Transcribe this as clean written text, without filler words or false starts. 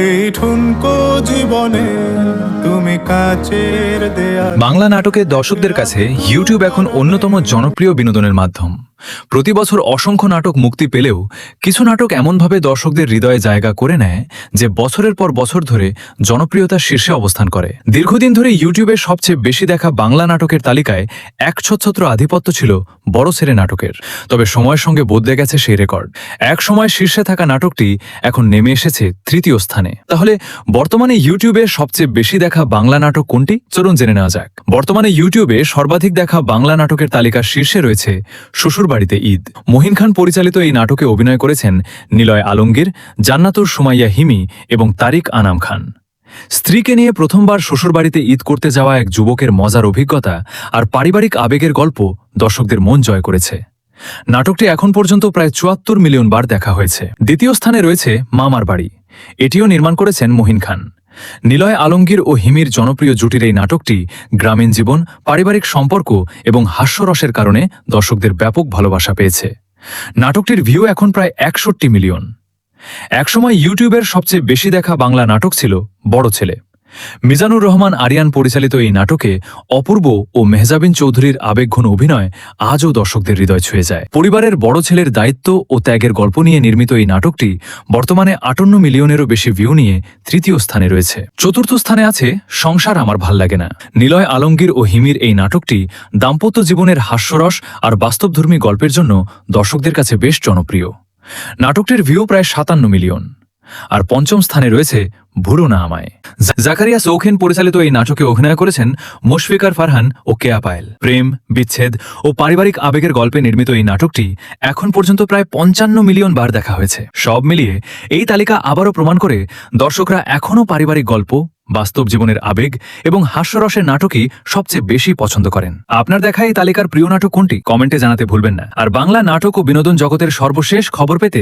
এই ঠুনকো জীবনে তুমি কাচের দেয়াল। বাংলা নাটকের দর্শকদের কাছে ইউটিউব এখন অন্যতম জনপ্রিয় বিনোদনের মাধ্যম। প্রতি বছর অসংখ্য নাটক মুক্তি পেলেও কিছু নাটক এমনভাবে দর্শকদের হৃদয়ে জায়গা করে নেয় যে বছরের পর বছর ধরে জনপ্রিয়তার শীর্ষে অবস্থান করে। দীর্ঘদিন ধরে ইউটিউবের সবচেয়ে বেশি দেখা বাংলা নাটকের তালিকায় একছত্র আধিপত্য ছিল বড় ছেলে নাটকের। তবে সময়ের সঙ্গে বদলে গেছে সেই রেকর্ড। এক সময় শীর্ষে থাকা নাটকটি এখন নেমে এসেছে তৃতীয় স্থানে। তাহলে বর্তমানে ইউটিউবে সবচেয়ে বেশি দেখা বাংলা নাটক কোনটি, চলুন জেনে নেওয়া যাক। বর্তমানে ইউটিউবে সর্বাধিক দেখা বাংলা নাটকের তালিকার শীর্ষে রয়েছে শ্বশুরবাড়িতে ঈদ। মহিন খান পরিচালিত এই নাটকে অভিনয় করেছেন নিলয় আলমগীর, জান্নাতুর সুমাইয়া হিমি এবং তারিক আনাম খান। স্ত্রীকে নিয়ে প্রথমবার শ্বশুরবাড়িতে ঈদ করতে যাওয়া এক যুবকের মজার অভিজ্ঞতা আর পারিবারিক আবেগের গল্প দর্শকদের মন জয় করেছে। নাটকটি এখন পর্যন্ত প্রায় ৭৪ মিলিয়ন বার দেখা হয়েছে। দ্বিতীয় স্থানে রয়েছে মামার বাড়ি। এটিও নির্মাণ করেছেন মহিন খান। নিলয় আলমগীর ও হিমির জনপ্রিয় জুটির এই নাটকটি গ্রামীণ জীবন, পারিবারিক সম্পর্ক এবং হাস্যরসের কারণে দর্শকদের ব্যাপক ভালোবাসা পেয়েছে। নাটকটির ভিউ এখন প্রায় ৬১ মিলিয়ন। একসময় ইউটিউবের সবচেয়ে বেশি দেখা বাংলা নাটক ছিল বড় ছেলে। মিজানুর রহমান আরিয়ান পরিচালিত এই নাটকে অপূর্ব ও মেহজাবিন চৌধুরীর আবেগঘন অভিনয় আজও দর্শকদের হৃদয় ছুঁয়ে যায়। পরিবারের বড় ছেলের দায়িত্ব ও ত্যাগের গল্প নিয়ে নির্মিত এই নাটকটি বর্তমানে ৫৮ মিলিয়নেরও বেশি ভিউ নিয়ে তৃতীয় স্থানে রয়েছে। চতুর্থ স্থানে আছে সংসার আমার ভাল লাগে না। নিলয় আলমগীর ও হিমির এই নাটকটি দাম্পত্য জীবনের হাস্যরস আর বাস্তবধর্মী গল্পের জন্য দর্শকদের কাছে বেশ জনপ্রিয়। নাটকটির ভিউ প্রায় ৫৭ মিলিয়ন। আর পঞ্চম স্থানে রয়েছে ভুলো না আমায়। জাকারিয়া চৌখেন পরিচালিত এই নাটকে অভিনয় করেছেন মুশফিকার ফারহান ও কেয়া পায়েল। প্রেম, বিচ্ছেদ ও পারিবারিক আবেগের গল্পে নির্মিত এই নাটকটি এখন পর্যন্ত প্রায় ৫৫ মিলিয়ন বার দেখা হয়েছে। সব মিলিয়ে এই তালিকা আবারও প্রমাণ করে দর্শকরা এখনও পারিবারিক গল্প, বাস্তব জীবনের আবেগ এবং হাস্যরসের নাটকই সবচেয়ে বেশি পছন্দ করেন। আপনার দেখা এই তালিকার প্রিয় নাটক কোনটি, কমেন্টে জানাতে ভুলবেন না। আর বাংলা নাটক ও বিনোদন জগতের সর্বশেষ খবর পেতে